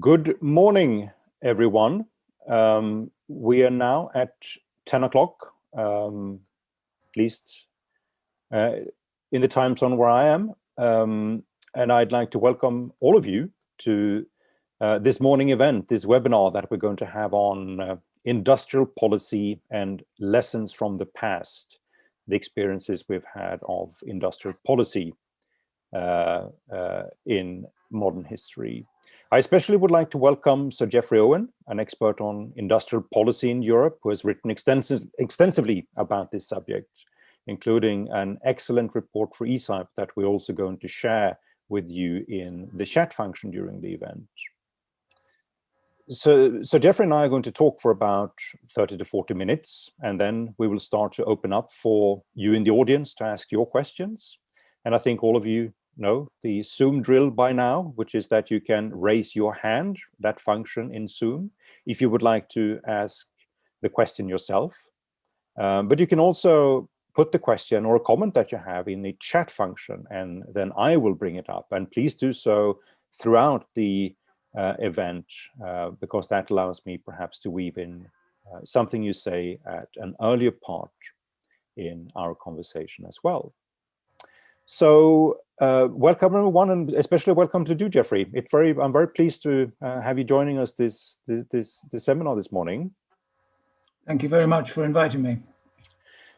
Good morning, everyone. We are now at 10 o'clock, at least in the time zone where I am. And I'd like to welcome all of you to this morning event, this webinar that we're going to have on industrial policy and lessons from the past, the experiences we've had of industrial policy in modern history. I especially would like to welcome Sir Geoffrey Owen, an expert on industrial policy in Europe, who has written extensively about this subject, including an excellent report for ECIPE that we're also going to share with you in the chat function during the event. So Geoffrey and I are going to talk for about 30 to 40 minutes, and then we will start to open up for you in the audience to ask your questions. And I think all of you know the Zoom drill by now, which is that you can raise your hand, that function in Zoom, if you would like to ask the question yourself. But you can also put the question or a comment that you have in the chat function, and then I will bring it up. And please do so throughout the event, because that allows me perhaps to weave in something you say at an earlier part in our conversation as well. So welcome everyone, and especially welcome to you, Geoffrey. I'm very pleased to have you joining us this seminar this morning. Thank you very much for inviting me.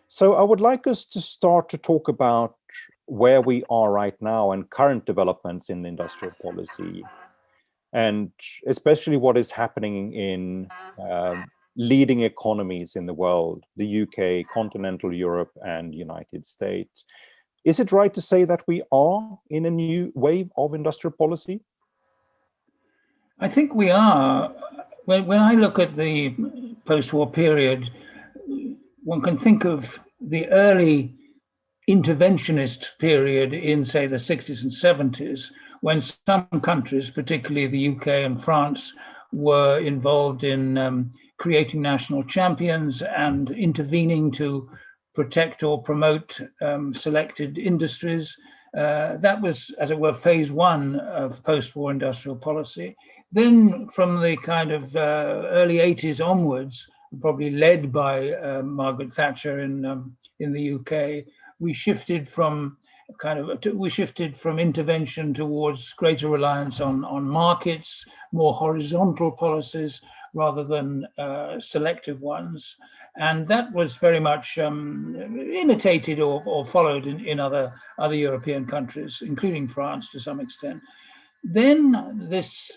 So I would like us to start to talk about where we are right now and current developments in industrial policy, and especially what is happening in leading economies in the world, the UK, continental Europe, and United States. Is it right to say that we are in a new wave of industrial policy? I think we are. When I look at the post-war period, one can think of the early interventionist period in, say, the 60s and 70s, when some countries, particularly the UK and France, were involved in creating national champions and intervening to protect or promote selected industries. That was, as it were, phase one of post-war industrial policy. Then from the kind of early 80s onwards, probably led by Margaret Thatcher in the UK, we shifted from intervention towards greater reliance on markets, more horizontal policies rather than selective ones. And that was very much imitated or followed in other European countries, including France to some extent. Then this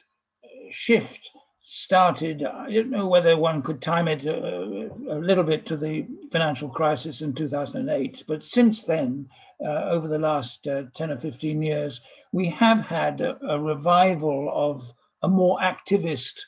shift started. I don't know whether one could time it a little bit to the financial crisis in 2008, but since then, over the last 10 or 15 years, we have had a revival of a more activist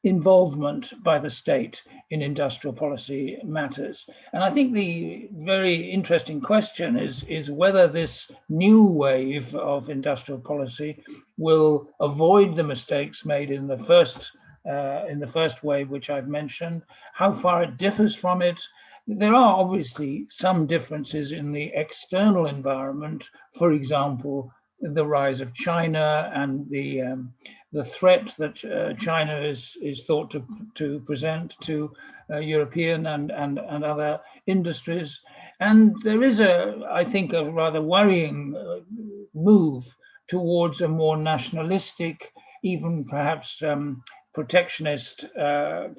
involvement by the state in industrial policy matters. And I think the very interesting question is whether this new wave of industrial policy will avoid the mistakes made in the first wave, which I've mentioned, how far it differs from it. There are obviously some differences in the external environment. For example, the rise of China and the threat that China is thought to present to European and other industries. And there is I think, a rather worrying move towards a more nationalistic, even perhaps protectionist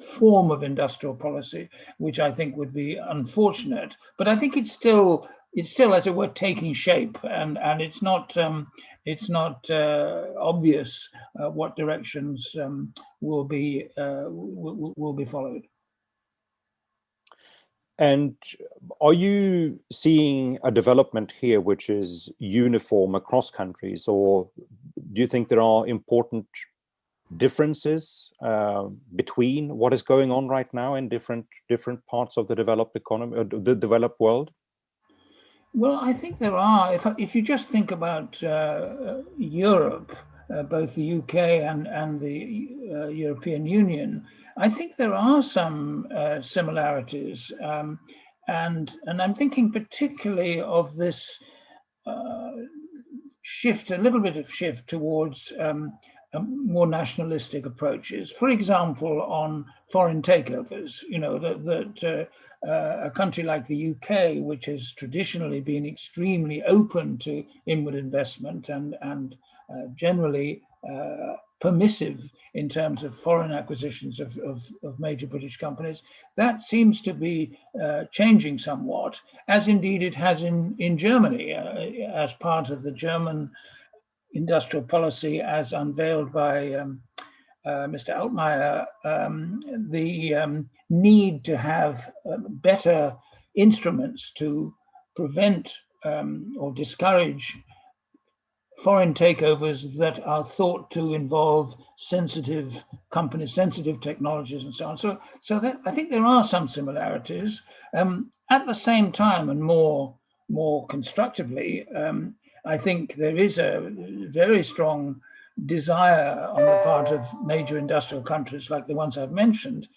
form of industrial policy, which I think would be unfortunate. But I think it's still, as it were, taking shape, and it's not obvious what directions will be followed. And are you seeing a development here which is uniform across countries, or do you think there are important differences between what is going on right now in different parts of the developed economy, or the developed world? Well, I think there are. If you just think about Europe, both the UK and the European Union, I think there are some similarities, and I'm thinking particularly of this shift, a little bit of shift towards more nationalistic approaches. For example, on foreign takeovers, a country like the UK, which has traditionally been extremely open to inward investment and generally permissive in terms of foreign acquisitions of major British companies, that seems to be changing somewhat, as indeed it has in Germany, as part of the German industrial policy as unveiled by Mr. Altmaier, the need to have better instruments to prevent or discourage foreign takeovers that are thought to involve sensitive companies, sensitive technologies, and so on. So that, I think there are some similarities. At the same time, and more constructively, I think there is a very strong desire on the part of major industrial countries like the ones I've mentioned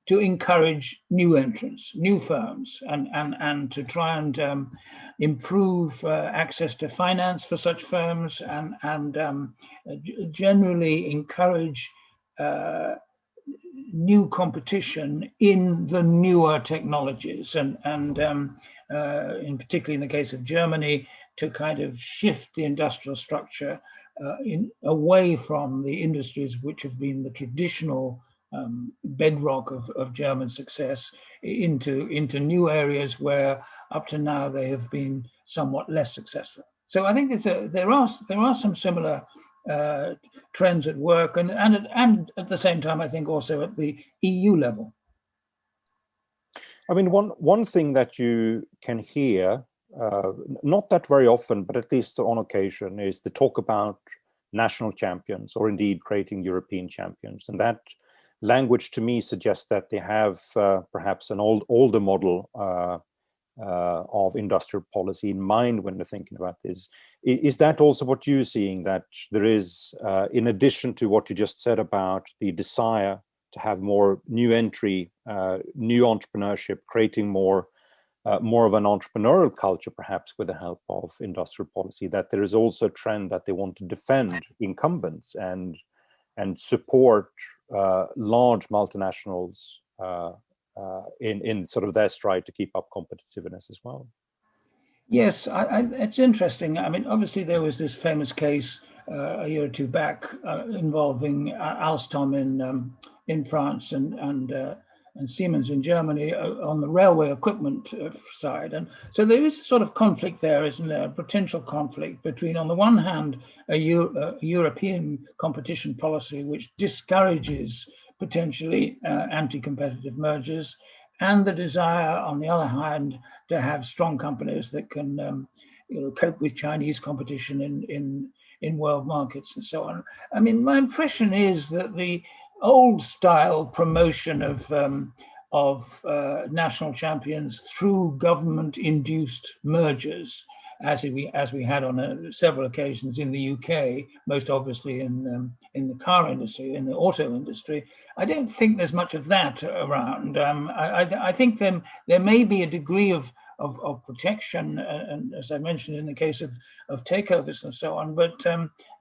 to encourage new entrants, new firms, and to try and improve access to finance for such firms and generally encourage new competition in the newer technologies and in particularly in the case of Germany, to kind of shift the industrial structure away from the industries which have been the traditional bedrock of German success into new areas where up to now they have been somewhat less successful. So I think there are some similar trends at work, and at the same time I think also at the EU level. I mean, one thing that you can hear, not that very often, but at least on occasion, is the talk about national champions, or indeed creating European champions. And that language to me suggests that they have perhaps an older model of industrial policy in mind when they're thinking about this. Is that also what you're seeing, that there is, in addition to what you just said about the desire to have more new entry, new entrepreneurship, creating more of an entrepreneurial culture, perhaps with the help of industrial policy, that there is also a trend that they want to defend incumbents and support large multinationals in sort of their stride to keep up competitiveness as well? Yes, it's interesting. I mean, obviously there was this famous case a year or two back involving Alstom in France and Siemens in Germany on the railway equipment side. And so there is a sort of conflict there, isn't there? A potential conflict between, on the one hand, a European competition policy which discourages potentially anti-competitive mergers, and the desire, on the other hand, to have strong companies that can cope with Chinese competition in world markets and so on. I mean, my impression is that the old style promotion of national champions through government-induced mergers, as we had on several occasions in the UK, most obviously in the car industry, in the auto industry, I don't think there's much of that around. I think there may be a degree of protection, and as I mentioned in the case of takeovers and so on, but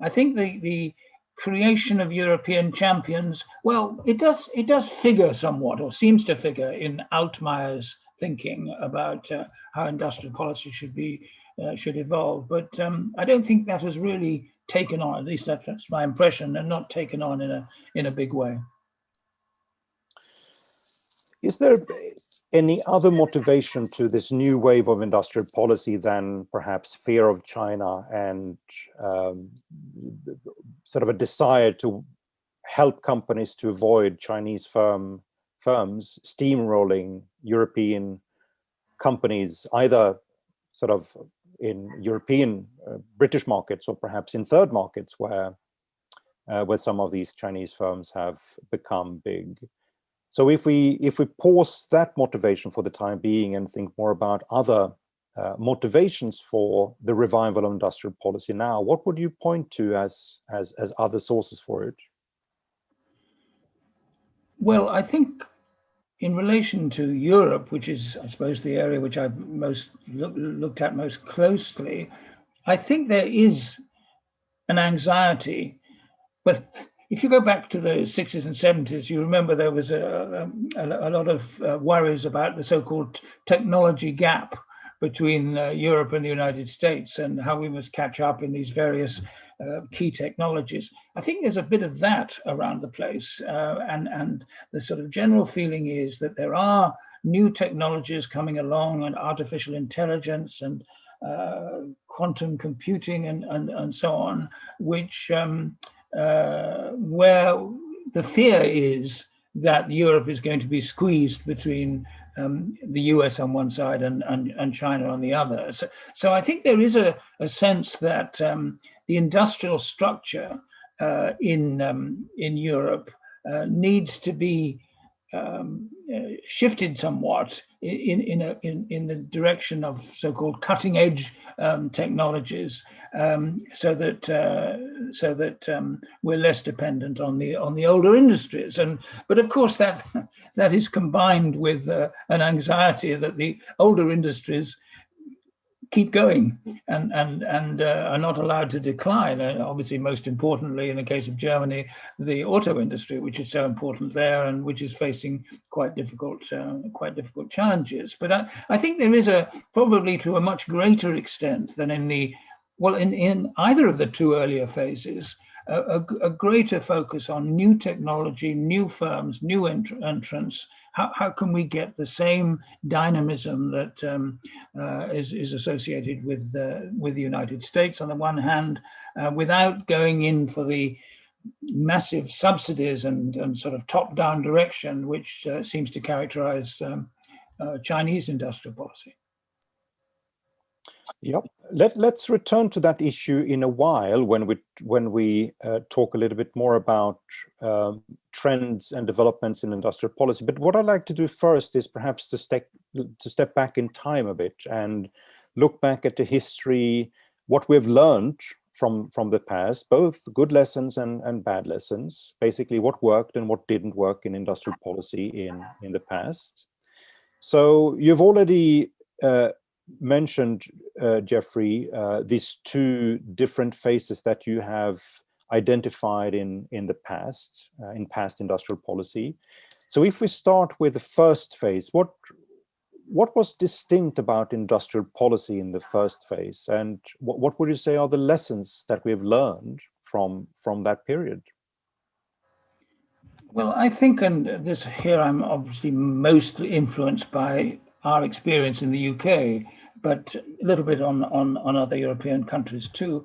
I think the creation of European champions, well, it does figure somewhat, or seems to figure, in Altmaier's thinking about how industrial policy should evolve. But I don't think that has really taken on, at least that's my impression, and not taken on in a big way. Is there any other motivation to this new wave of industrial policy than perhaps fear of China and sort of a desire to help companies to avoid Chinese firms steamrolling European companies, either sort of in European British markets or perhaps in third markets where some of these Chinese firms have become big? So if we pause that motivation for the time being and think more about other motivations for the revival of industrial policy now, what would you point to as other sources for it? Well, I think in relation to Europe, which is, I suppose, the area which I've most looked at most closely, I think there is an anxiety Well, if you go back to the 60s and 70s, you remember there was a lot of worries about the so-called technology gap between Europe and the United States, and how we must catch up in these various key technologies. I think there's a bit of that around the place, and the sort of general feeling is that there are new technologies coming along, and artificial intelligence and quantum computing and so on, which where the fear is that Europe is going to be squeezed between the US on one side and China on the other. So I think there is a sense that the industrial structure in Europe needs to be shifted somewhat in the direction of so-called cutting-edge technologies, so that we're less dependent on the older industries. But of course that is combined with an anxiety that the older industries keep going and are not allowed to decline. Obviously, most importantly, in the case of Germany, the auto industry, which is so important there and which is facing quite difficult challenges. But I think there is probably to a much greater extent than in either of the two earlier phases, a greater focus on new technology, new firms, new entrants. How can we get the same dynamism that is associated with the United States on the one hand, without going in for the massive subsidies and sort of top-down direction, which seems to characterize Chinese industrial policy? Yep. Let's return to that issue in a while when we talk a little bit more about trends and developments in industrial policy. But what I'd like to do first is perhaps to step back in time a bit and look back at the history, what we've learned from the past, both good lessons and bad lessons, basically what worked and what didn't work in industrial policy in the past. So you've already mentioned, Geoffrey, these two different phases that you have identified in the past, in past industrial policy. So if we start with the first phase, what was distinct about industrial policy in the first phase, and what would you say are the lessons that we've learned from that period? Well, I think, and this here I'm obviously mostly influenced by our experience in the UK, but a little bit on other European countries too.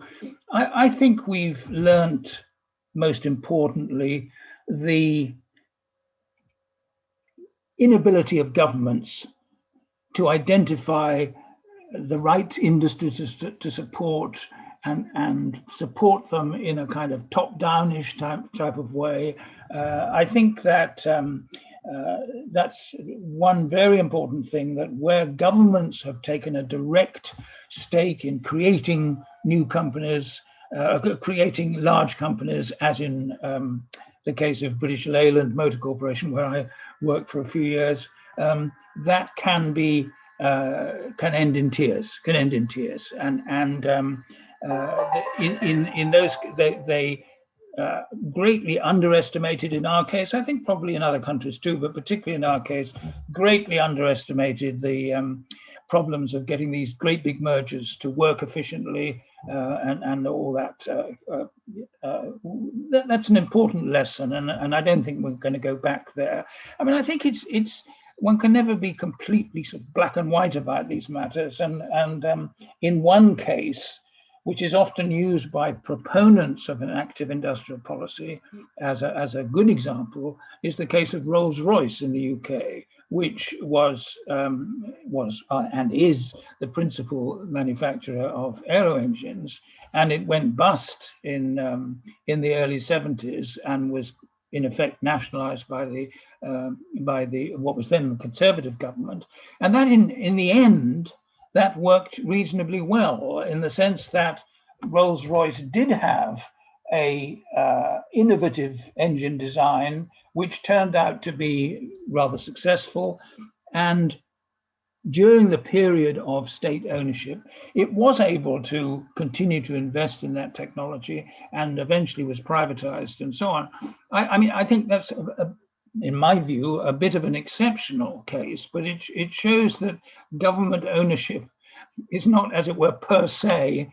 I think we've learned, most importantly, the inability of governments to identify the right industries to support and support them in a kind of top-down-ish type of way. I think that that's one very important thing, that where governments have taken a direct stake in creating new companies, creating large companies, as in the case of British Leyland Motor Corporation, where I worked for a few years, that can end in tears. And in those they greatly underestimated, in our case, I think probably in other countries too, but particularly in our case, greatly underestimated the problems of getting these great big mergers to work efficiently, and all that. That's an important lesson, and I don't think we're going to go back there. I mean, I think it's one can never be completely sort of black and white about these matters, and in one case, which is often used by proponents of an active industrial policy as a good example, is the case of Rolls-Royce in the UK, which was and is the principal manufacturer of aero engines, and it went bust in the early 70s and was in effect nationalized by the what was then the Conservative government, and that in the end, that worked reasonably well, in the sense that Rolls-Royce did have a innovative engine design, which turned out to be rather successful, and during the period of state ownership, it was able to continue to invest in that technology and eventually was privatized and so on. I mean, I think that's, in my view, a bit of an exceptional case, but it shows that government ownership is not, as it were, per se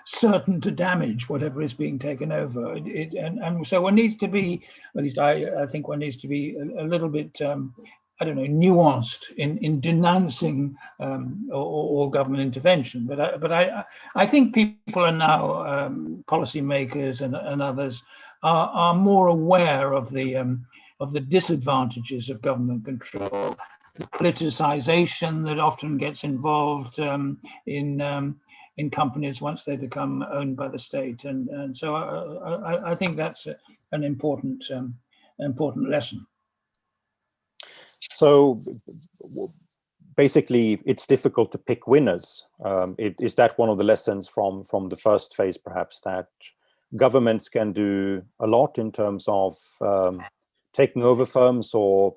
certain to damage whatever is being taken over. And so one needs to be, at least I think one needs to be a little bit, I don't know, nuanced in denouncing all government intervention. But I think people are now, policymakers and others, are more aware of the disadvantages of government control, the politicization that often gets involved in companies once they become owned by the state, and so I think that's an important lesson. So basically, it's difficult to pick winners. Is that one of the lessons from the first phase, perhaps, that governments can do a lot in terms of taking over firms or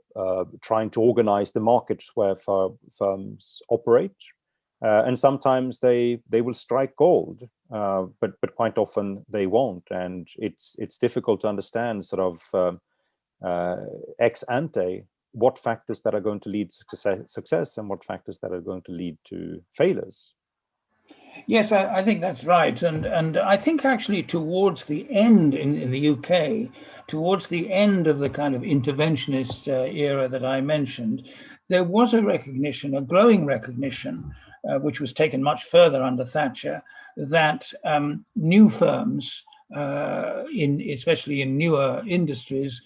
trying to organize the markets where firms operate, and sometimes they will strike gold, but quite often they won't, and it's difficult to understand sort of ex ante what factors that are going to lead to success and what factors that are going to lead to failures. Yes, I think that's right, and I think actually towards the end in the UK, towards the end of the kind of interventionist era that I mentioned, there was a recognition, a growing recognition, which was taken much further under Thatcher, that new firms, especially in newer industries,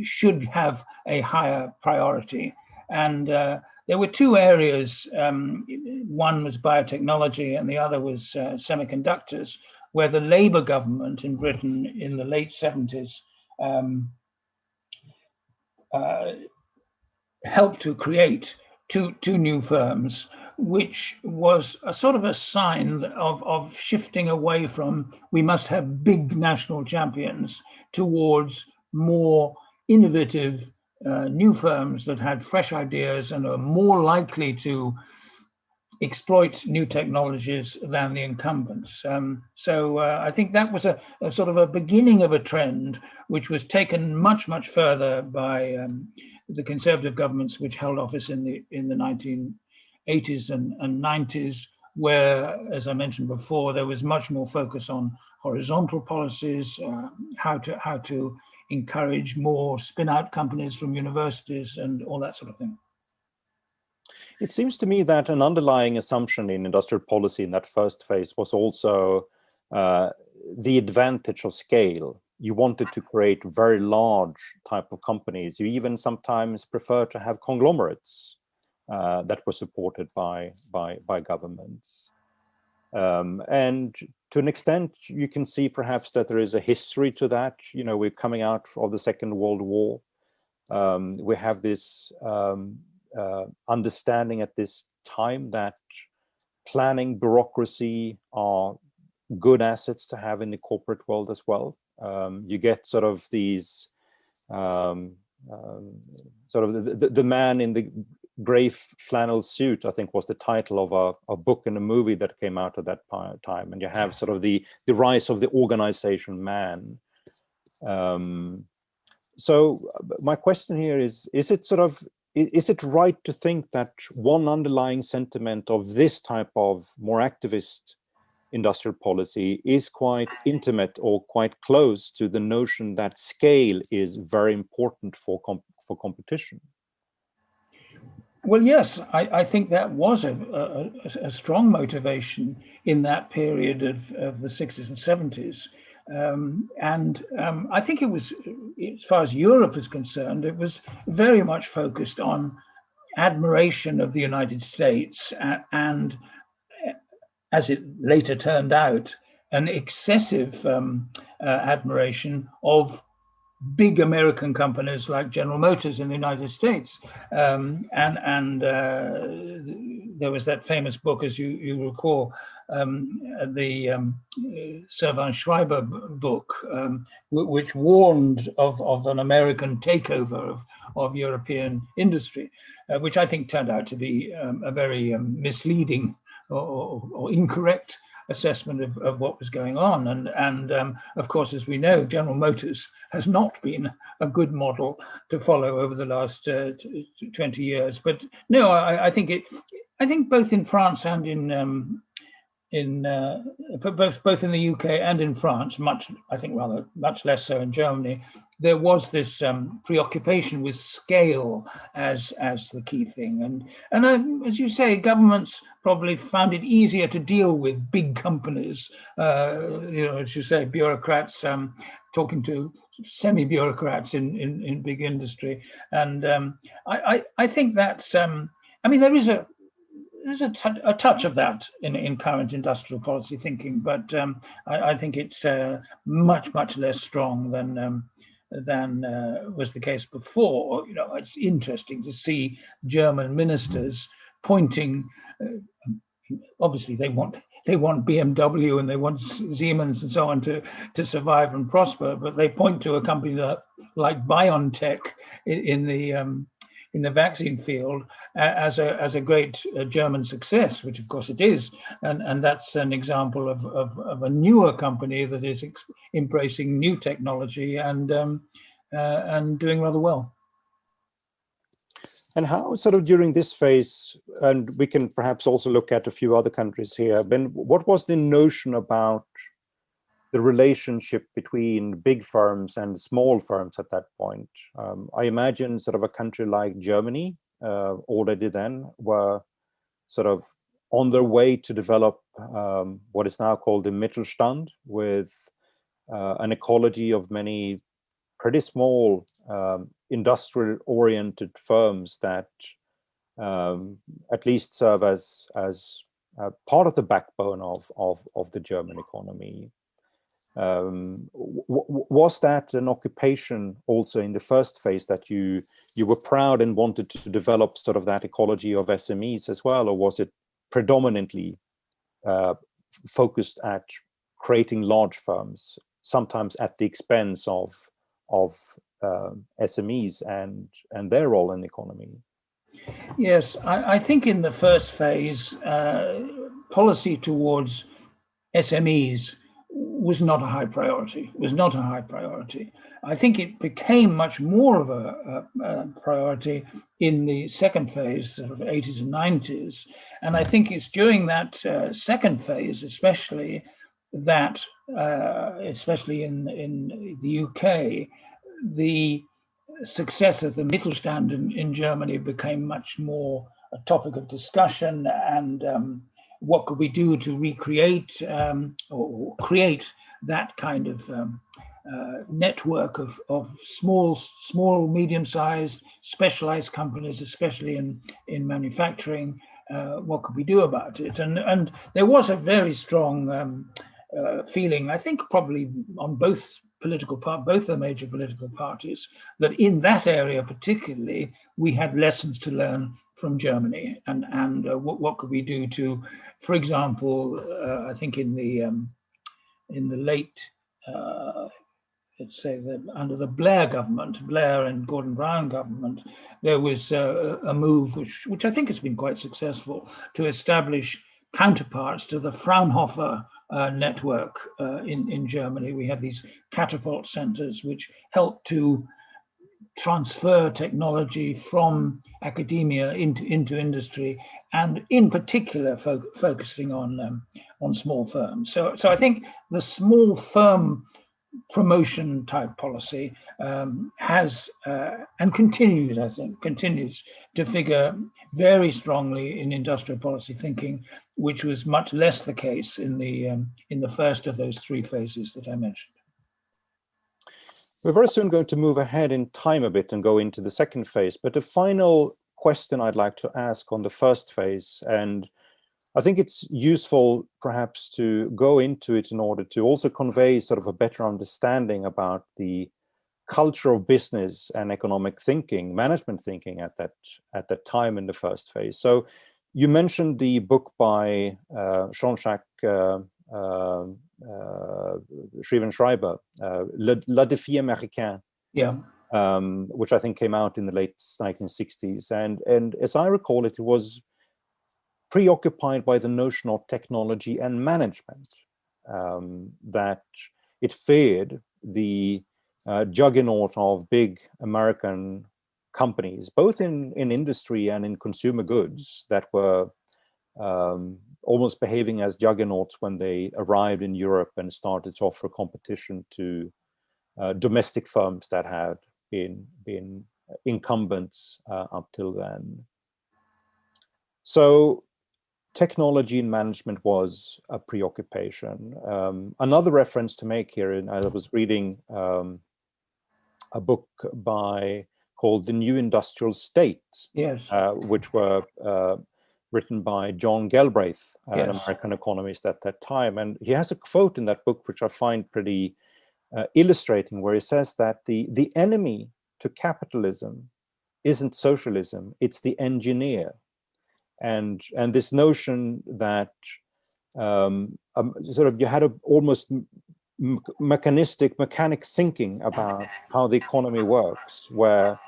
should have a higher priority. And there were two areas. One was biotechnology and the other was semiconductors, where the Labour government in Britain in the late 70s helped to create two new firms, which was a sort of a sign of shifting away from we must have big national champions towards more innovative new firms that had fresh ideas and are more likely to exploit new technologies than the incumbents. So I think that was a sort of a beginning of a trend which was taken much further by the Conservative governments which held office in the 1980s and 90s, where, as I mentioned before, there was much more focus on horizontal policies, how to encourage more spin-out companies from universities and all that sort of thing. It seems to me that an underlying assumption in industrial policy in that first phase was also the advantage of scale. You wanted to create very large type of companies. You even sometimes prefer to have conglomerates that were supported by governments. And to an extent, you can see perhaps that there is a history to that. You know, we're coming out of the Second World War. We have this understanding at this time that planning, bureaucracy are good assets to have in the corporate world as well. You get sort of these sort of the man in the gray flannel suit, I think was the title of a book and a movie that came out at that time, and you have sort of the rise of the organization man. So my question here is it right to think that one underlying sentiment of this type of more activist industrial policy is quite intimate or quite close to the notion that scale is very important for competition? Well, yes, I think that was a strong motivation in that period of the 60s and 70s. I think it was, as far as Europe is concerned, it was very much focused on admiration of the United States and, as it later turned out, an excessive admiration of big American companies like General Motors in the United States. There was that famous book, as you recall, Servan Schreiber book, which warned of an American takeover of European industry, which I think turned out to be a very misleading or incorrect assessment of what was going on. And of course, as we know, General Motors has not been a good model to follow over the last 20 years. But no, I think both in France and both in the UK and in France, rather much less so in Germany, there was this preoccupation with scale as the key thing, and as you say, governments probably found it easier to deal with big companies, as you say, bureaucrats talking to semi-bureaucrats in big industry, and I think that's there's a touch of that in current industrial policy thinking, but I think it's much less strong than was the case before. It's interesting to see German ministers pointing. Obviously, they want BMW and they want Siemens and so on to survive and prosper, but they point to a company like BioNTech in the vaccine field as a great German success, which of course it is, and that's an example of a newer company that is embracing new technology and doing rather well. And how, sort of during this phase, and we can perhaps also look at a few other countries here, Ben, what was the notion about the relationship between big firms and small firms at that point? I imagine sort of a country like Germany already then were sort of on their way to develop what is now called the Mittelstand, with an ecology of many pretty small industrial-oriented firms that at least serve as part of the backbone of the German economy. Was that an occupation also in the first phase, that you were proud and wanted to develop sort of that ecology of SMEs as well, or was it predominantly focused at creating large firms, sometimes at the expense of SMEs and their role in the economy? Yes, I think in the first phase, policy towards SMEs was not a high priority. I think it became much more of a priority in the second phase, sort of 80s and 90s. And I think it's during that second phase, especially that, especially in the UK, the success of the Mittelstand in Germany became much more a topic of discussion, and what could we do to recreate or create that kind of network of small, medium-sized, specialized companies, especially in manufacturing. What could we do about it? And there was a very strong feeling, I think, probably on both the major political parties, that in that area particularly, we had lessons to learn from Germany, and what could we do to, for example, I think in the late, let's say under the Blair and Gordon Brown government, there was a move which I think has been quite successful, to establish counterparts to the Fraunhofer network in Germany. We have these catapult centers which help to transfer technology from academia into industry, and in particular focusing on small firms. So I think the small firm promotion type policy has and continues to figure very strongly in industrial policy thinking, which was much less the case in the first of those three phases that I mentioned. We're very soon going to move ahead in time a bit and go into the second phase, but the final question I'd like to ask on the first phase, and I think it's useful perhaps to go into it in order to also convey sort of a better understanding about the culture of business and economic thinking, management thinking at that time in the first phase. So You mentioned the book by Jean-Jacques Schreiber, Le Défi Américain, Yeah. which I think came out in the late 1960s. And as I recall it, it was preoccupied by the notion of technology and management, that it feared the juggernaut of big American companies, both in industry and in consumer goods, that were almost behaving as juggernauts when they arrived in Europe and started to offer competition to domestic firms that had been incumbents up till then. So technology and management was a preoccupation. Another reference to make here, and I was reading a book called The New Industrial State, Yes. which were written by John Galbraith, Yes. an American economist at that time. And he has a quote in that book, which I find pretty illustrating, where he says that the enemy to capitalism isn't socialism, it's the engineer. And this notion that sort of you had a almost mechanic thinking about how the economy works, where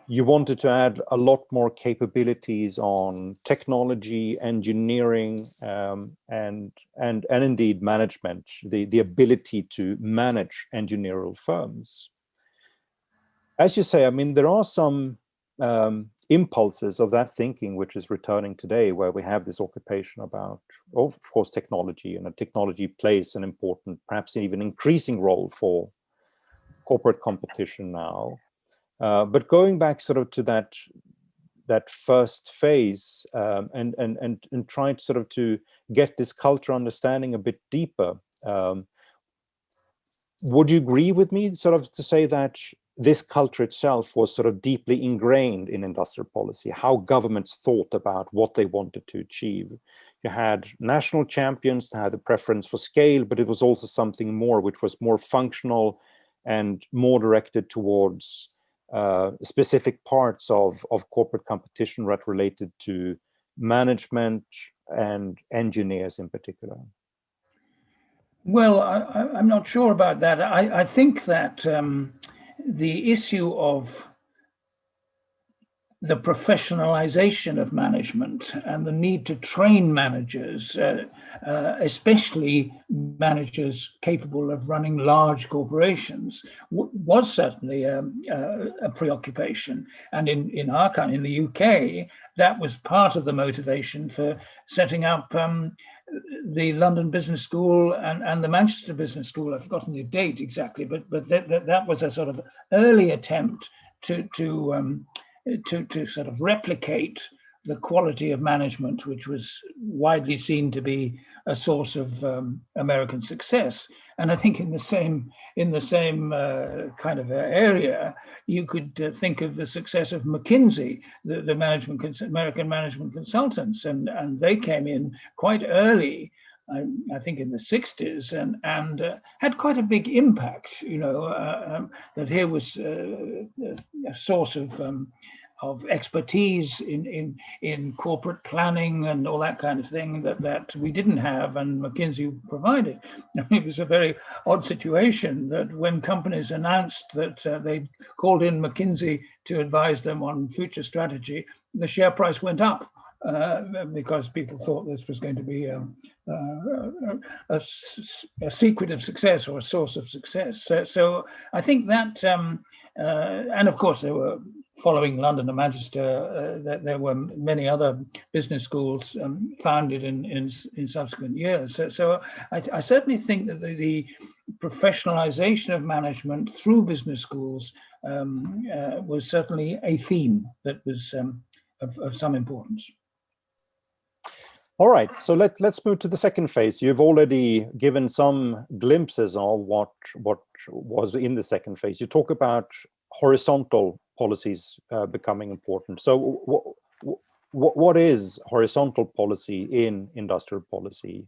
you wanted to add a lot more capabilities on technology, engineering, and indeed management, the ability to manage engineering firms. As you say, I mean, there are some impulses of that thinking which is returning today, where we have this occupation about, of course, technology, and technology plays an important, perhaps even increasing role for corporate competition now. But going back sort of to that first phase, and trying to sort of to get this culture understanding a bit deeper, would you agree with me sort of to say that this culture itself was sort of deeply ingrained in industrial policy, how governments thought about what they wanted to achieve? You had national champions that had a preference for scale, but it was also something more, which was more functional and more directed towards specific parts of corporate competition related to management and engineers in particular. Well, I'm not sure about that. I think that the issue of the professionalization of management and the need to train managers, especially managers capable of running large corporations, was certainly a preoccupation. And in our country, in the UK, that was part of the motivation for setting up the London Business School and the Manchester Business School. I've forgotten the date exactly, but that was a sort of early attempt to sort of replicate the quality of management, which was widely seen to be a source of American success. And I think in the same kind of area, you could think of the success of McKinsey, the American management consultants, and they came in quite early, I think in the 60s, and had quite a big impact. You know, that here was a source of expertise in corporate planning and all that kind of thing that we didn't have, and McKinsey provided. It was a very odd situation that when companies announced that they called in McKinsey to advise them on future strategy, the share price went up. Because people thought this was going to be a secret of success or a source of success. So I think that, and of course, there were, following London and Manchester, there were many other business schools founded in subsequent years. So I certainly think that the professionalization of management through business schools was certainly a theme that was of some importance. All right, so let's move to the second phase. You've already given some glimpses of what was in the second phase. You talk about horizontal policies becoming important. So what is horizontal policy in industrial policy?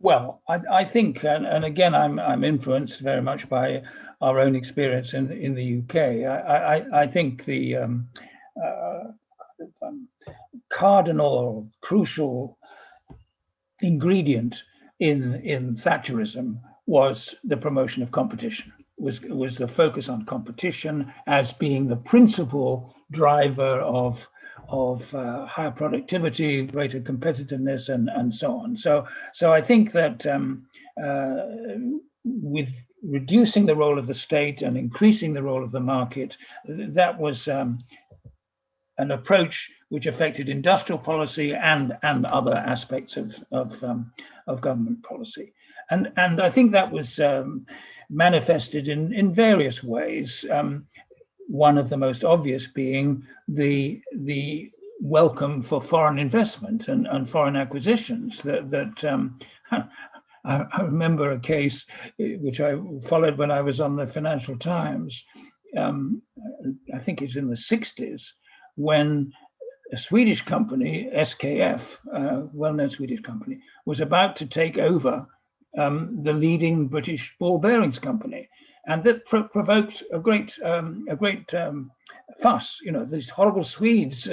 Well, I think, and again, I'm influenced very much by our own experience in the UK. I think the cardinal, crucial ingredient in Thatcherism was the promotion of competition, was the focus on competition as being the principal driver of higher productivity, greater competitiveness, and so on. So I think that with reducing the role of the state and increasing the role of the market, that was an approach which affected industrial policy and other aspects of government policy. And I think that was manifested in various ways. One of the most obvious being the welcome for foreign investment and foreign acquisitions. I remember a case which I followed when I was on the Financial Times. I think it's in the 60s, when a Swedish company, SKF, well-known Swedish company, was about to take over the leading British ball bearings company, and that provoked a great fuss. You know, these horrible Swedes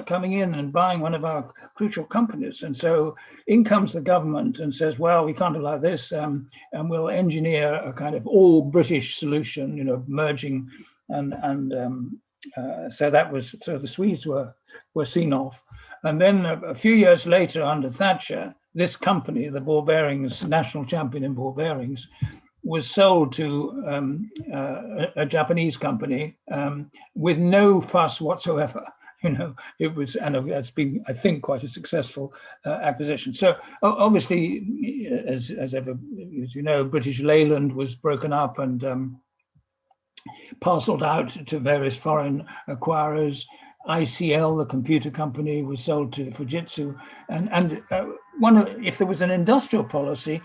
coming in and buying one of our crucial companies, and so in comes the government and says, "Well, we can't allow this, and we'll engineer a kind of all British solution. You know, merging so the Swedes were seen off." And then a few years later, under Thatcher, this company, the ball bearings, national champion in ball bearings, was sold to a Japanese company with no fuss whatsoever. You know, it was, and it's been, I think, quite a successful acquisition. So obviously, as you know, British Leyland was broken up and parceled out to various foreign acquirers. ICL, the computer company, was sold to Fujitsu, and if there was an industrial policy,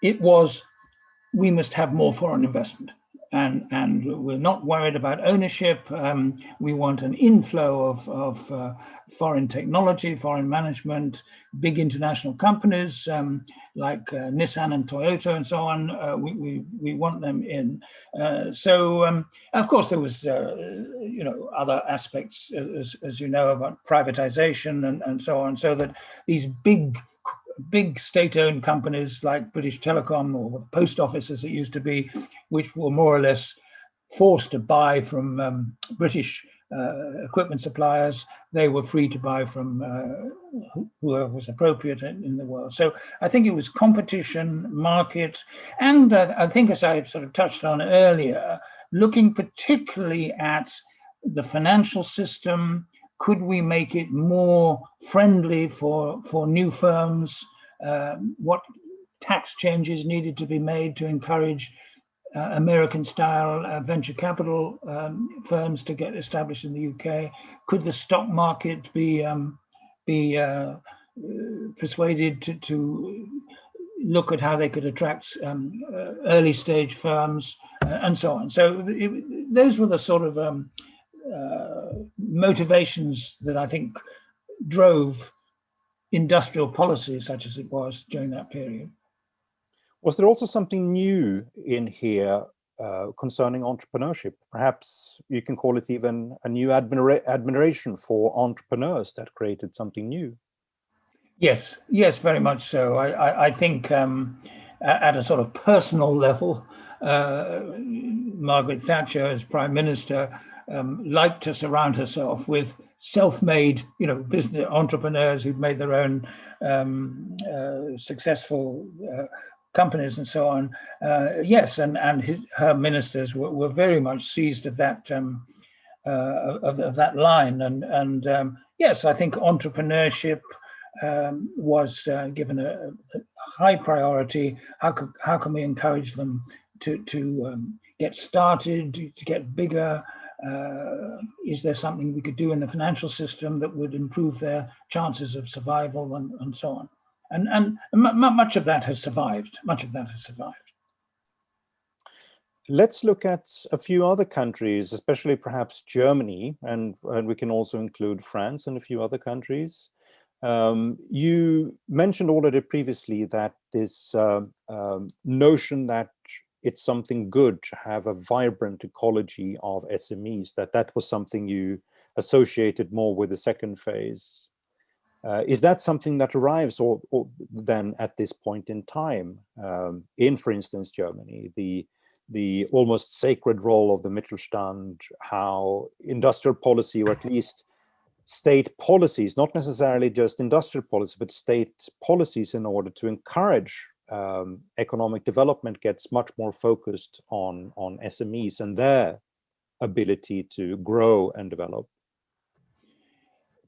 it was, we must have more foreign investment, and we're not worried about ownership. We want an inflow of foreign technology, foreign management, big international companies like Nissan and Toyota and so on. We want them in. Of course, there was other aspects, as you know, about privatization and so on, so that these big state-owned companies like British Telecom or the Post Office, as it used to be, which were more or less forced to buy from British equipment suppliers, they were free to buy from whoever was appropriate in the world. So I think it was competition, market, and I think, as I sort of touched on earlier, looking particularly at the financial system. Could we make it more friendly for new firms? What tax changes needed to be made to encourage American-style venture capital firms to get established in the UK? Could the stock market be persuaded to look at how they could attract early-stage firms and so on? So those were the sort of motivations that I think drove industrial policy such as it was during that period. Was there also something new in here concerning entrepreneurship? Perhaps you can call it even a new admiration for entrepreneurs that created something new. Yes, very much so. I think at a sort of personal level, Margaret Thatcher, as Prime Minister, liked to surround herself with self-made, business entrepreneurs who'd made their own successful companies and so on. Yes, and her ministers were very much seized of that of that line. And yes, I think entrepreneurship was given a high priority. How can we encourage them to get started, to get bigger? Is there something we could do in the financial system that would improve their chances of survival and so on? And much of that has survived. Let's look at a few other countries, especially perhaps Germany, and we can also include France and a few other countries. You mentioned already previously that this notion that it's something good to have a vibrant ecology of SMEs, that was something you associated more with the second phase. Is that something that arrives or then at this point in time in, for instance, Germany, the almost sacred role of the Mittelstand, how industrial policy, or at least state policies, not necessarily just industrial policy, but state policies in order to encourage economic development gets much more focused on SMEs and their ability to grow and develop?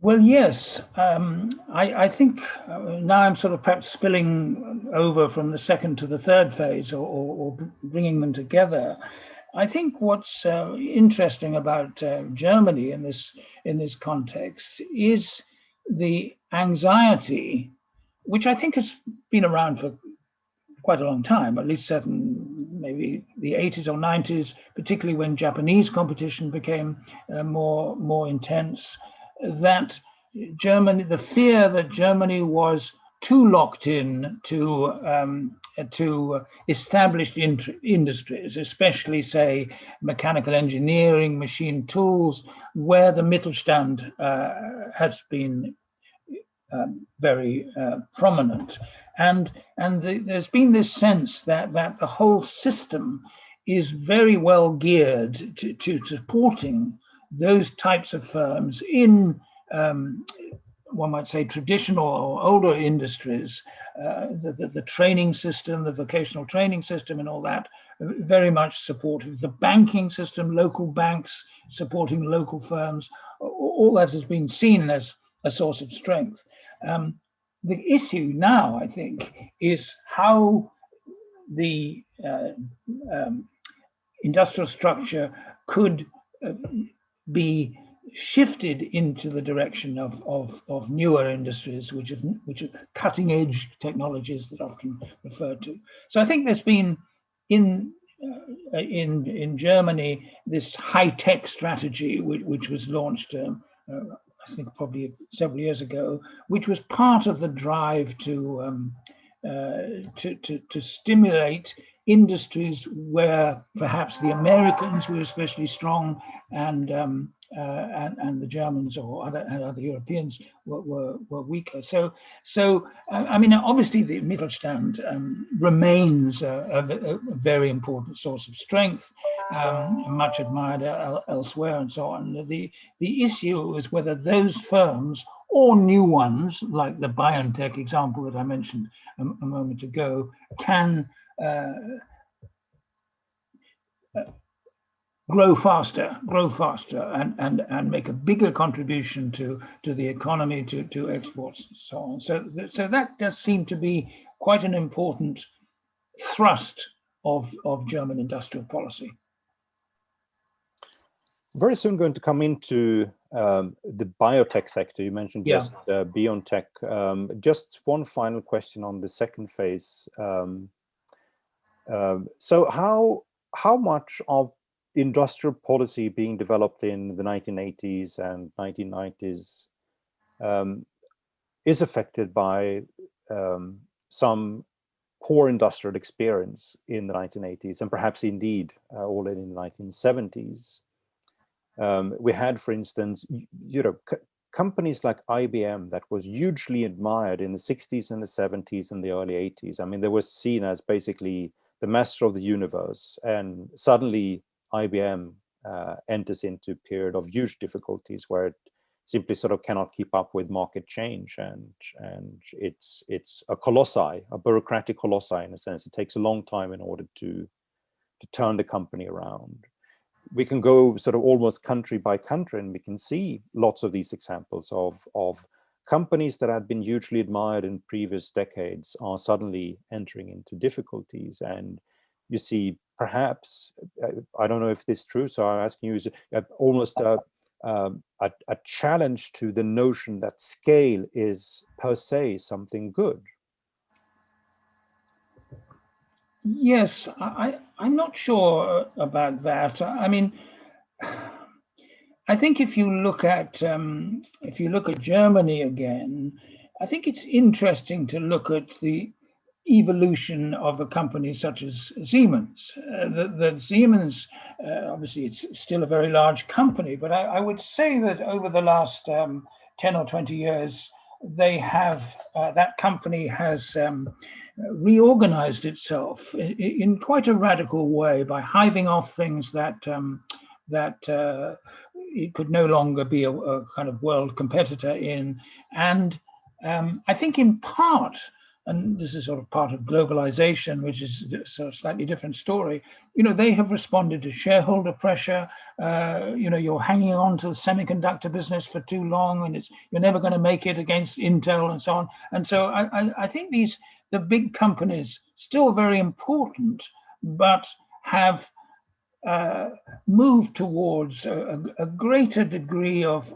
Well, yes, I think now I'm sort of perhaps spilling over from the second to the third phase, or bringing them together. I think what's interesting about Germany in this context is the anxiety, which I think has been around for quite a long time, at least maybe the 80s or 90s, particularly when Japanese competition became more intense. That Germany, the fear that Germany was too locked in to established industries, especially, say, mechanical engineering, machine tools, where the Mittelstand has been very prominent. And there's been this sense that the whole system is very well geared to supporting those types of firms in, one might say, traditional or older industries, the training system, the vocational training system and all that, very much supportive. The banking system, local banks supporting local firms, all that has been seen as a source of strength. The issue now, I think, is how the industrial structure could be shifted into the direction of newer industries, which are cutting edge technologies that are often referred to. So I think there's been in Germany this high tech strategy, which was launched I think probably several years ago, which was part of the drive to stimulate industries where perhaps the Americans were especially strong, and the Germans or other Europeans were weaker. So I mean, obviously the Mittelstand remains a very important source of strength, much admired elsewhere and so on. The issue is whether those firms or new ones, like the BioNTech example that I mentioned a moment ago, can grow faster and make a bigger contribution to the economy, to exports and so on. So that does seem to be quite an important thrust of German industrial policy. Very soon going to come into the biotech sector. You mentioned just BioNTech. Just one final question on the second phase. So how much of industrial policy being developed in the 1980s and 1990s is affected by some poor industrial experience in the 1980s, and perhaps indeed already in the 1970s? We had, for instance, companies like IBM that was hugely admired in the 60s and the 70s and the early 80s. I mean, they were seen as basically the master of the universe, and suddenly IBM enters into a period of huge difficulties where it simply sort of cannot keep up with market change, and it's a colossi, a bureaucratic colossi in a sense. It takes a long time in order to turn the company around. We can go sort of almost country by country, and we can see lots of these examples of companies that had been hugely admired in previous decades are suddenly entering into difficulties. And you see, perhaps, I don't know if this is true, so I'm asking you, almost a challenge to the notion that scale is per se something good. Yes, I'm not sure about that. I mean, I think if you look at Germany again, I think it's interesting to look at the evolution of a company such as Siemens. That Siemens obviously it's still a very large company, but I would say that over the last 10 or 20 years, they have that company has reorganized itself in quite a radical way by hiving off things that it could no longer be a kind of world competitor in. And I think in part, and this is sort of part of globalization, which is a sort of slightly different story, they have responded to shareholder pressure. You're hanging on to the semiconductor business for too long, and you're never going to make it against Intel and so on. And so I think the big companies, still very important, but have move towards a greater degree of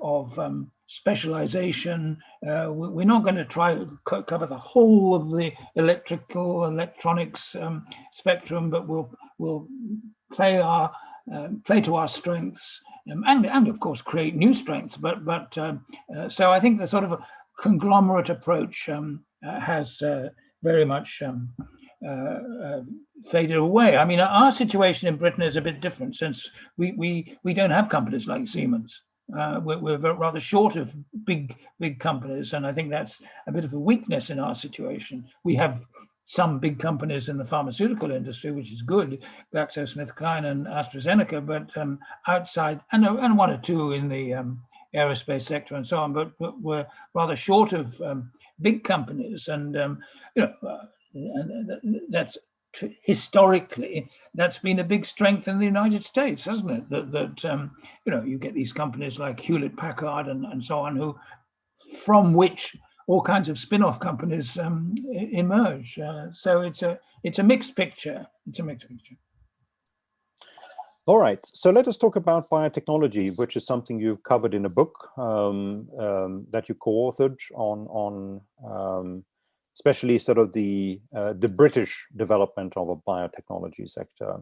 specialization. We're not going to try to cover the whole of the electronics spectrum, but we'll play to our strengths, and of course create new strengths. But so I think the sort of a conglomerate approach has very much faded away. I mean, our situation in Britain is a bit different, since we don't have companies like Siemens. We're rather short of big companies, and I think that's a bit of a weakness in our situation. We have some big companies in the pharmaceutical industry, which is good, GlaxoSmithKline and AstraZeneca, but outside, and one or two in the aerospace sector and so on, but we're rather short of big companies, and and that's historically that's been a big strength in the United States, hasn't it? That you get these companies like Hewlett Packard and so on, from which all kinds of spin-off companies emerge. So it's a mixed picture. It's a mixed picture. All right, so let us talk about biotechnology, which is something you've covered in a book that you co-authored on especially sort of the British development of a biotechnology sector.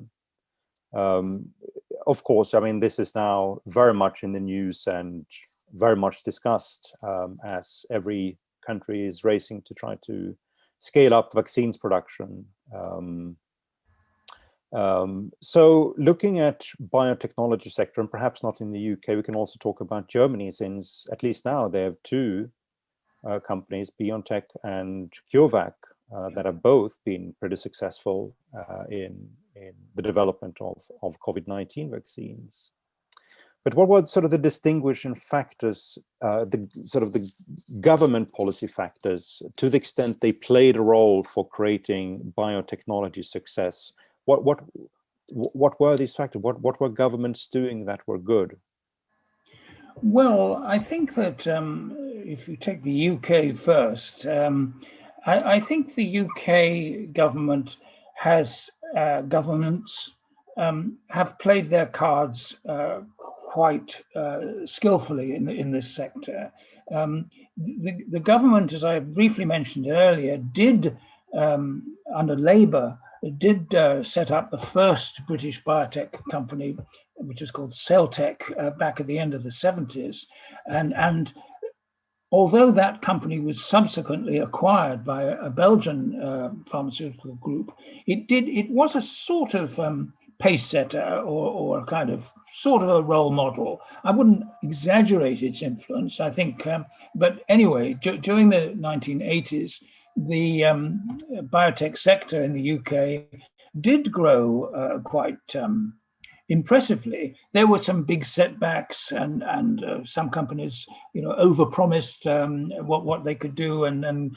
Of course, I mean, this is now very much in the news and very much discussed as every country is racing to try to scale up vaccines production. So looking at biotechnology sector, and perhaps not in the UK, we can also talk about Germany, since at least now they have two companies, BioNTech and CureVac, that have both been pretty successful in the development of COVID-19 vaccines. But what were sort of the distinguishing factors, the government policy factors, to the extent they played a role for creating biotechnology success? What were these factors? What were governments doing that were good? Well, I think that if you take the UK first, I think the UK government governments have played their cards quite skillfully in this sector. The government, as I briefly mentioned earlier, did under Labour set up the first British biotech company, which was called Celtech, back at the end of the 70s. And although that company was subsequently acquired by a Belgian pharmaceutical group, it was a sort of pace setter, or a kind of sort of a role model. I wouldn't exaggerate its influence, I think, but anyway, during the 1980s, the biotech sector in the UK did grow quite impressively. There were some big setbacks, and some companies, overpromised what they could do, and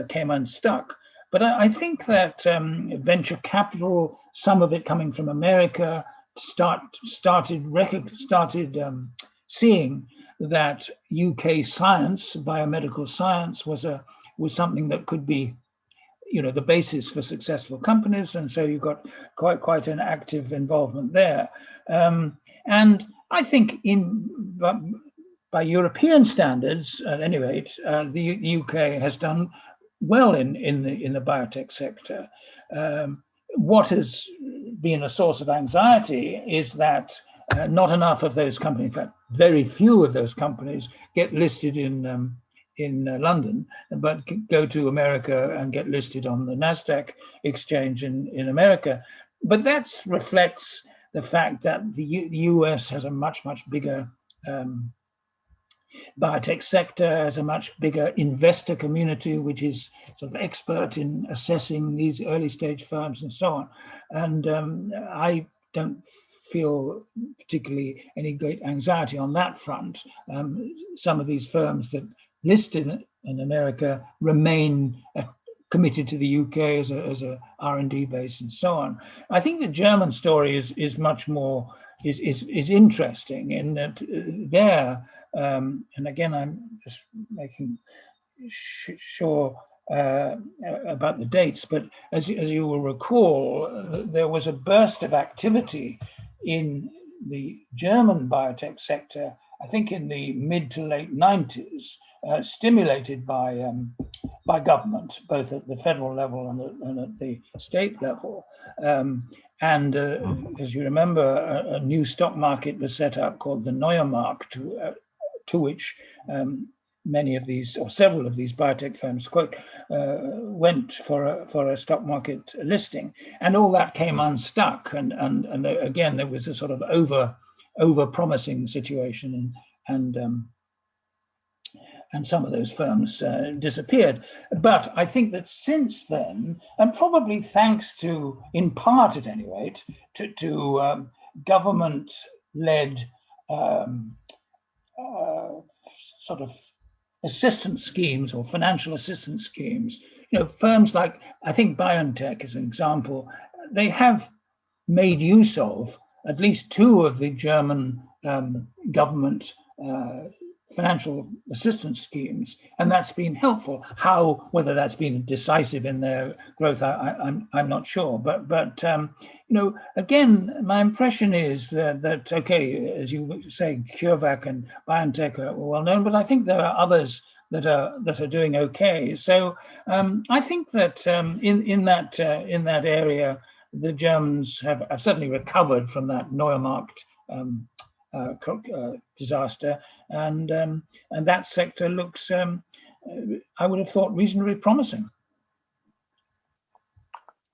came unstuck. But I think that venture capital, some of it coming from America, started seeing that UK science, biomedical science, was something that could be, the basis for successful companies, and so you got quite an active involvement there. And I think by European standards, at any rate, the UK has done well in the biotech sector. What has been a source of anxiety is that not enough of those companies, in fact, very few of those companies get listed in London, but go to America and get listed on the NASDAQ exchange in America. But that reflects the fact that the US has a much bigger biotech sector, has a much bigger investor community, which is sort of expert in assessing these early stage firms and so on. And I don't feel particularly any great anxiety on that front. Some of these firms that listed in America remain committed to the UK as a R&D base and so on. I think the German story is much more is interesting in that there, and again I'm just making sure about the dates, but as you will recall, there was a burst of activity in the German biotech sector, I think in the mid to late 90s, stimulated by government, both at the federal level and at the state level. As you remember, a new stock market was set up called the Neue Markt, to which many of these, or several of these biotech firms, went for a stock market listing, and all that came unstuck. And again, there was a sort of over promising situation, and some of those firms disappeared. But I think that since then, and probably thanks to, in part at any rate, to government-led sort of assistance schemes or financial assistance schemes, firms like, I think BioNTech as an example, they have made use of at least two of the German government financial assistance schemes, and that's been helpful. Whether that's been decisive in their growth, I'm not sure. But again, my impression is that okay, as you say, CureVac and BioNTech are well known, but I think there are others that are doing okay. So I think that in that area, the Germans have certainly recovered from that Neue Markt disaster, and that sector looks, I would have thought, reasonably promising.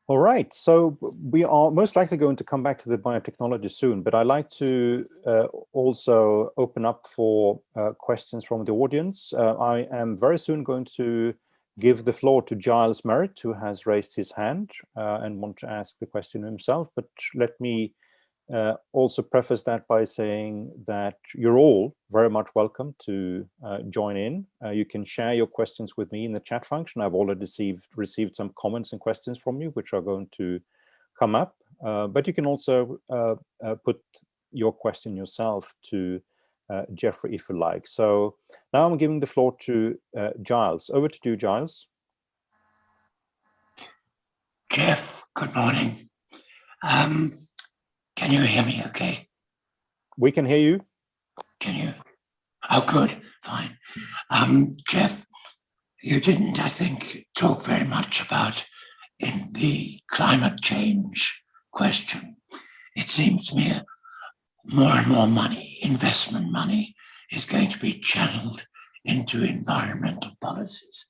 All right, so we are most likely going to come back to the biotechnology soon, but I'd like to also open up for questions from the audience. I am very soon going to give the floor to Giles Merritt, who has raised his hand and want to ask the question himself, but let me also preface that by saying that you're all very much welcome to join in. You can share your questions with me in the chat function. I've already received some comments and questions from you, which are going to come up. But you can also put your question yourself to Geoffrey if you like. So now I'm giving the floor to Giles. Over to you, Giles. Jeff, good morning. Can you hear me okay? We can hear you. Can you? Oh, good, fine. Jeff, you didn't, I think, talk very much about in the climate change question. It seems to me more and more money, investment money, is going to be channeled into environmental policies.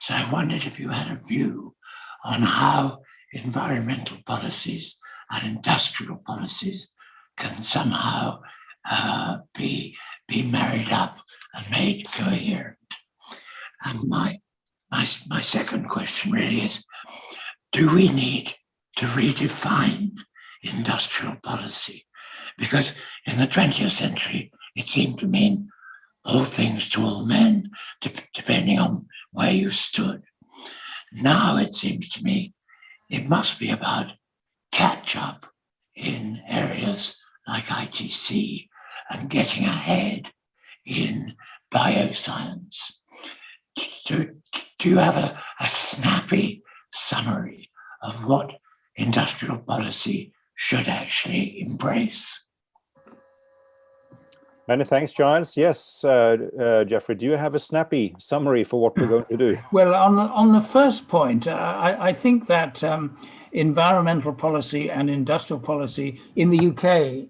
So I wondered if you had a view on how environmental policies and industrial policies can somehow be married up and made coherent. And my second question really is, do we need to redefine industrial policy? Because in the 20th century, it seemed to mean all things to all men, depending on where you stood. Now it seems to me it must be about catch up in areas like ITC and getting ahead in bioscience. Do you have a snappy summary of what industrial policy should actually embrace? Many thanks, Giles. Yes, Geoffrey, do you have a snappy summary for what we're going to do? Well, on the first point, I think that environmental policy and industrial policy in the UK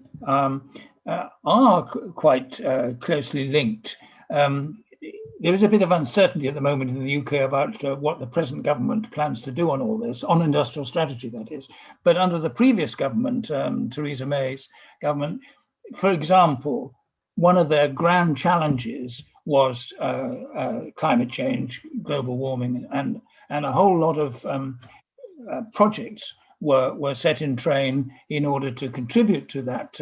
are quite closely linked. there is a bit of uncertainty at the moment in the UK about what the present government plans to do on all this, on industrial strategy, that is. But under the previous government, Theresa May's government, for example, one of their grand challenges was climate change, global warming, and a whole lot of projects were set in train in order to contribute to that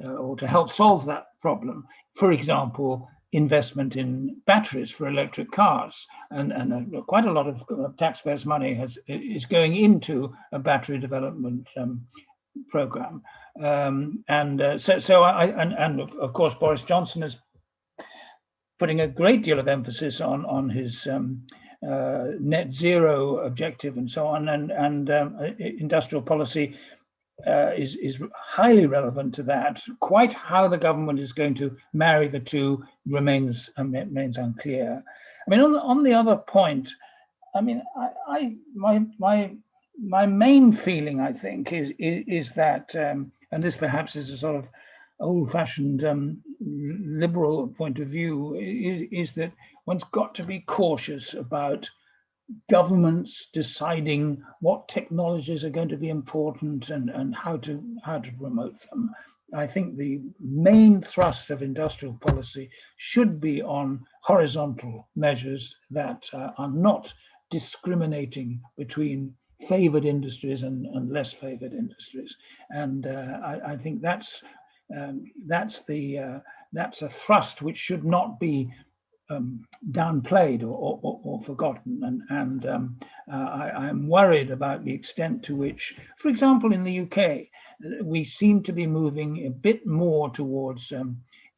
or to help solve that problem. For example, investment in batteries for electric cars, and quite a lot of taxpayers' money is going into a battery development program. And of course Boris Johnson is putting a great deal of emphasis on his net zero objective and so on, and industrial policy is highly relevant to that. Quite how the government is going to marry the two remains unclear. I mean, on the other point, I mean, my main feeling, I think, is that, and this perhaps is a sort of old-fashioned liberal point of view, is that one's got to be cautious about governments deciding what technologies are going to be important and how to promote them. I think the main thrust of industrial policy should be on horizontal measures that are not discriminating between favored industries and less favored industries. And I think that's a thrust which should not be downplayed or forgotten, and I'm worried about the extent to which, for example, in the UK, we seem to be moving a bit more towards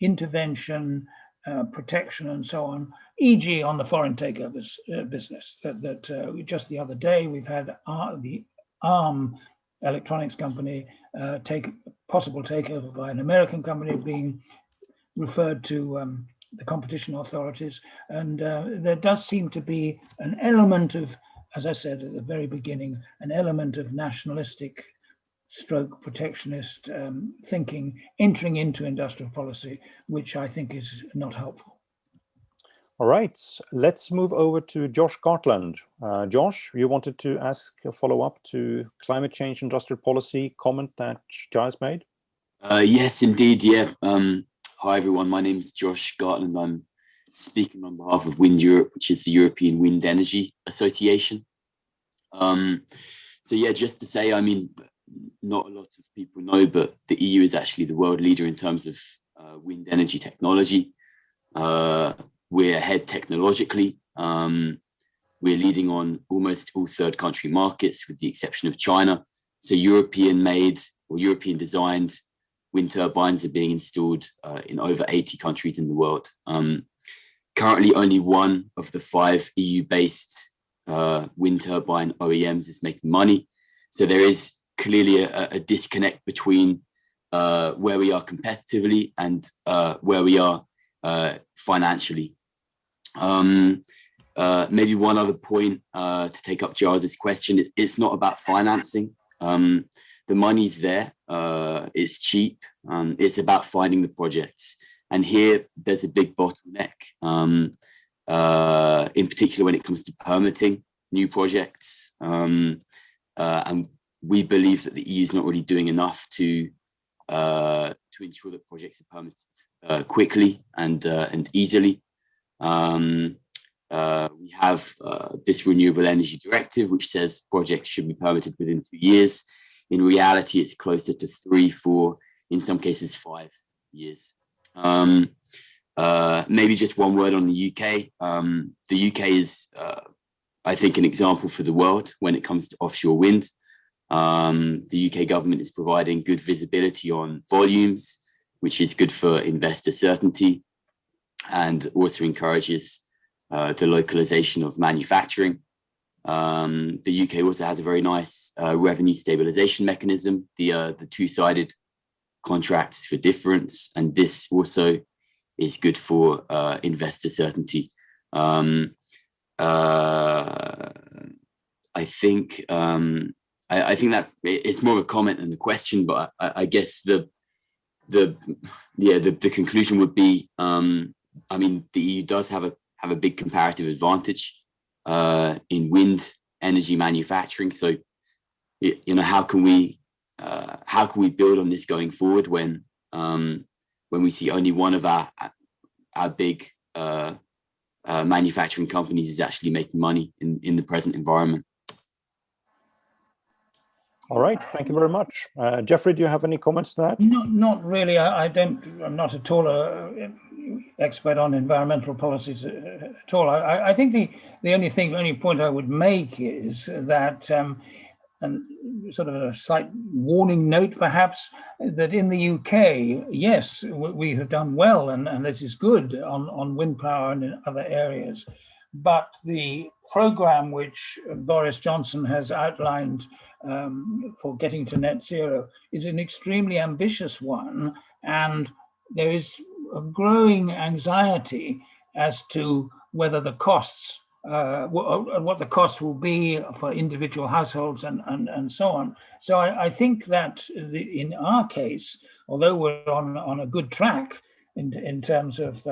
intervention, protection, and so on, e.g. on the foreign takeovers business. That just the other day we've had the ARM electronics company possible takeover by an American company being referred to the competition authorities, and there does seem to be an element of, as I said at the very beginning, an element of nationalistic stroke protectionist thinking entering into industrial policy, which I think is not helpful. All right, let's move over to Josh Gartland. Josh, you wanted to ask a follow-up to climate change industrial policy comment that Giles made? Yes, indeed, yeah. Hi, everyone. My name is Josh Gartland. I'm speaking on behalf of Wind Europe, which is the European Wind Energy Association. So, yeah, just to say, I mean, not a lot of people know, but the EU is actually the world leader in terms of wind energy technology. We're ahead technologically. We're leading on almost all third country markets, with the exception of China. So European-made or European-designed wind turbines are being installed in over 80 countries in the world. Currently, only one of the 5 EU-based wind turbine OEMs is making money. So there is clearly a disconnect between where we are competitively and where we are financially. Maybe one other point to take up Giles's question, it's not about financing. The money's there, it's cheap, it's about finding the projects. And here there's a big bottleneck, in particular when it comes to permitting new projects. And we believe that the EU is not really doing enough to ensure that projects are permitted quickly and easily. We have this Renewable Energy Directive, which says projects should be permitted within 2 years. In reality, it's closer to 3, 4, in some cases 5 years. Maybe just one word on the UK. The UK is, I think, an example for the world when it comes to offshore wind. The UK government is providing good visibility on volumes, which is good for investor certainty, and also encourages the localization of manufacturing. The UK also has a very nice revenue stabilization mechanism, the two-sided contracts for difference, and this also is good for investor certainty. I think that it's more of a comment than the question, but I guess the conclusion would be, I mean, the EU does have have a big comparative advantage in wind energy manufacturing. So, how can we build on this going forward when we see only one of our big manufacturing companies is actually making money in the present environment? All right, thank you very much. Geoffrey, do you have any comments to that? Not really. I'm not at all an expert on environmental policies at all. I think the only point I would make is that, and sort of a slight warning note perhaps, that in the UK, yes, we have done well, and this is good on wind power and in other areas. But the program which Boris Johnson has outlined for getting to net zero is an extremely ambitious one, and there is a growing anxiety as to whether the costs, what the costs will be for individual households and so on. So I think that in our case, although we're on a good track in terms of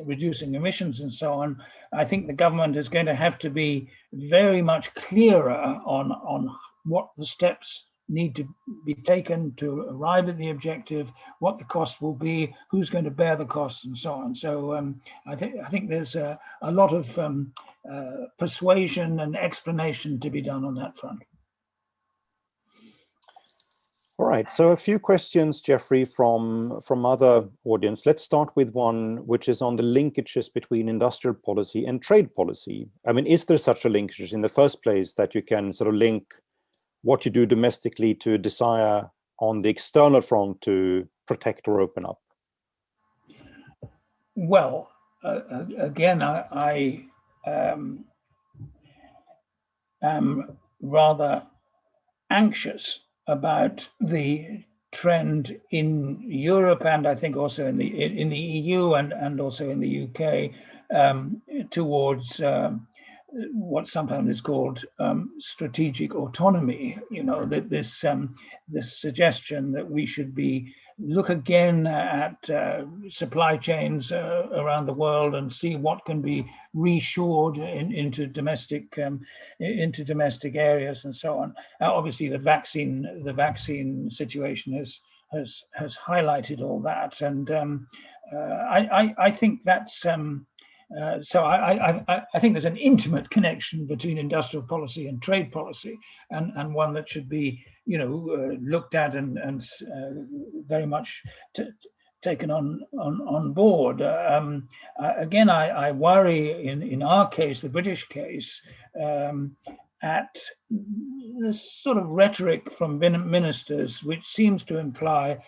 reducing emissions and so on, I think the government is going to have to be very much clearer on what the steps need to be taken to arrive at the objective, what the cost will be, who's going to bear the costs, and so on. So I think there's a lot of persuasion and explanation to be done on that front. All right, so a few questions, Geoffrey, from other audience. Let's start with one which is on the linkages between industrial policy and trade policy. I mean, is there such a linkage in the first place that you can sort of link what you do domestically to desire on the external front to protect or open up? Well, again, I am rather anxious about the trend in Europe, and I think also in the EU and also in the UK, towards what sometimes is called strategic autonomy. You know, that this suggestion that we should look again at supply chains around the world and see what can be reshored into domestic areas and so on. Obviously, the vaccine situation has highlighted all that, and I think that's. So I think there's an intimate connection between industrial policy and trade policy, and one that should be, looked at and very much taken on board. Again, I worry in our case, the British case, at this sort of rhetoric from ministers, which seems to imply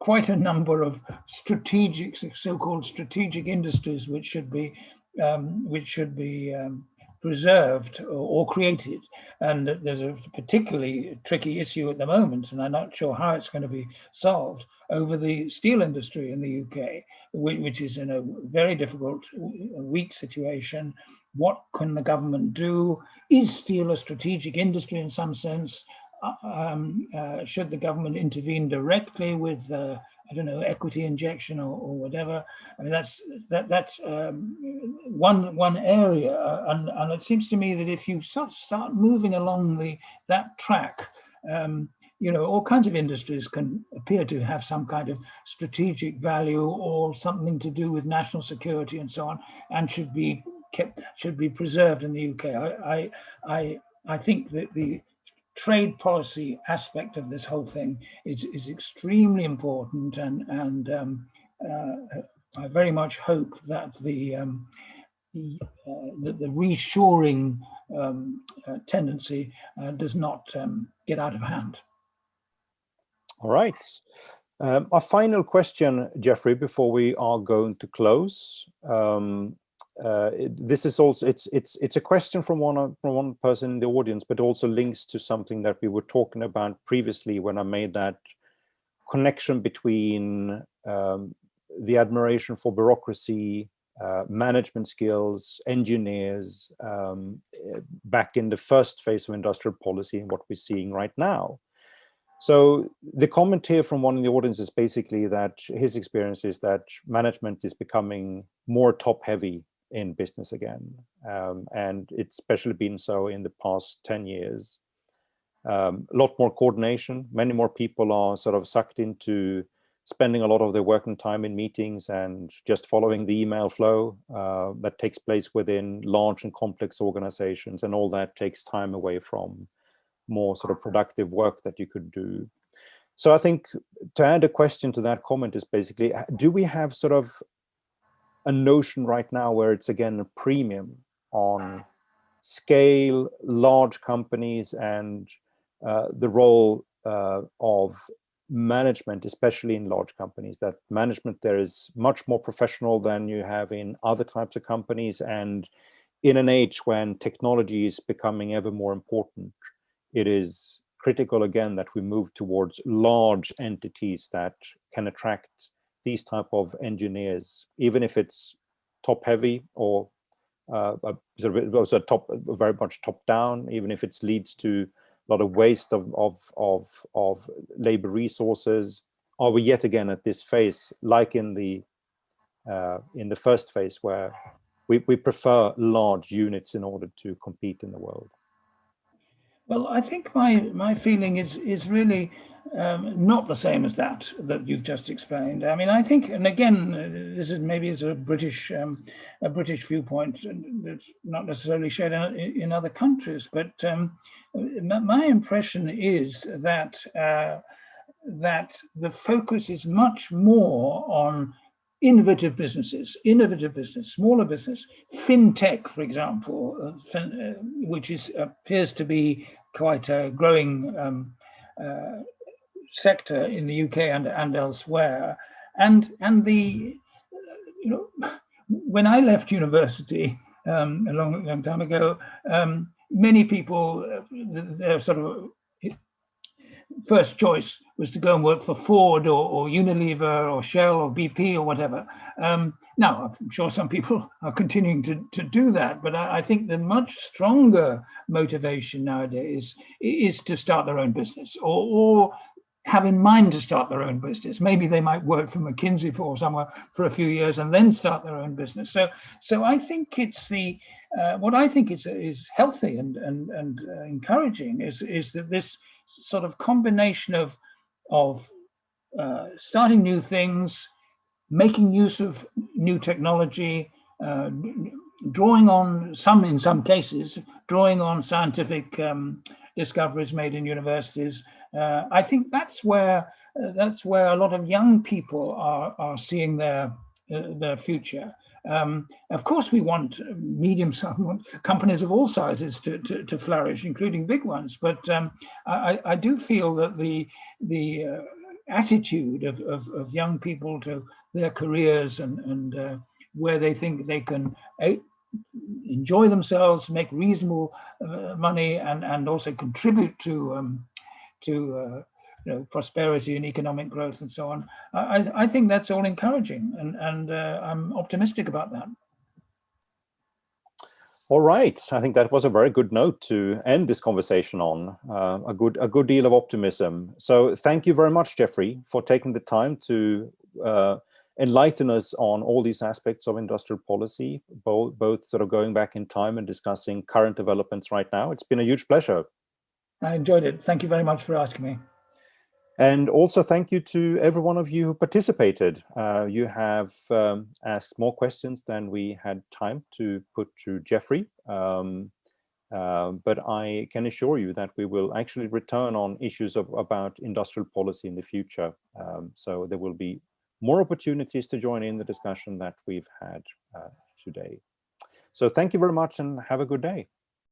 quite a number of so-called strategic industries which should be preserved or created. And there's a particularly tricky issue at the moment, and I'm not sure how it's going to be solved, over the steel industry in the UK, which is in a very difficult, weak situation. What can the government do? Is steel a strategic industry in some sense? Should the government intervene directly with, I don't know, equity injection or whatever? I mean, that's one area, and it seems to me that if you start moving along that track, all kinds of industries can appear to have some kind of strategic value or something to do with national security and so on, and should be preserved in the UK. I think that the trade policy aspect of this whole thing is extremely important, and I very much hope that the reshoring tendency does not get out of hand. All right. Our final question, Geoffrey, before we are going to close. This is also it's a question from one person in the audience, but also links to something that we were talking about previously when I made that connection between the admiration for bureaucracy, management skills, engineers, back in the first phase of industrial policy and what we're seeing right now. So the comment here from one in the audience is basically that his experience is that management is becoming more top heavy in business again. And it's especially been so in the past 10 years. A lot more coordination, many more people are sort of sucked into spending a lot of their working time in meetings and just following the email flow that takes place within large and complex organizations, and all that takes time away from more sort of productive work that you could do. So I think to add a question to that comment is basically, do we have sort of a notion right now where it's again a premium on scale, large companies, and the role of management, especially in large companies, that management there is much more professional than you have in other types of companies, and in an age when technology is becoming ever more important, it is critical again that we move towards large entities that can attract these type of engineers, even if it's top heavy or also top, very much top down, even if it leads to a lot of waste of labor resources. Are we yet again at this phase, like in the first phase, where we prefer large units in order to compete in the world? Well, I think my feeling is really not the same as that you've just explained. I mean, I think, and again, this is maybe a British viewpoint that's not necessarily shared in other countries, but my impression is that that the focus is much more on innovative business, smaller business, fintech, for example, which appears to be quite a growing sector in the UK and elsewhere. And the, you know, when I left university a long time ago, many people, their sort of first choice was to go and work for Ford or Unilever or Shell or BP or whatever. Now, I'm sure some people are continuing to do that, but I think the much stronger motivation nowadays is to start their own business, or have in mind to start their own business. Maybe they might work for McKinsey for somewhere for a few years and then start their own business. So I think it's the what I think is healthy and encouraging is that this sort of combination of starting new things, making use of new technology, drawing on in some cases, drawing on scientific discoveries made in universities. I think that's where a lot of young people are seeing their future. Of course, we want medium-sized companies of all sizes to flourish, including big ones. But I do feel that the attitude of young people to their careers and where they think they can enjoy themselves, make reasonable money, and also contribute to prosperity and economic growth and so on. I think that's all encouraging, and I'm optimistic about that. All right, I think that was a very good note to end this conversation on. A good deal of optimism. So thank you very much, Geoffrey, for taking the time to enlighten us on all these aspects of industrial policy, both sort of going back in time and discussing current developments right now. It's been a huge pleasure. I enjoyed it. Thank you very much for asking me. And also thank you to every one of you who participated. You have asked more questions than we had time to put to Geoffrey. But I can assure you that we will actually return on issues about industrial policy in the future. So there will be more opportunities to join in the discussion that we've had today. So thank you very much and have a good day.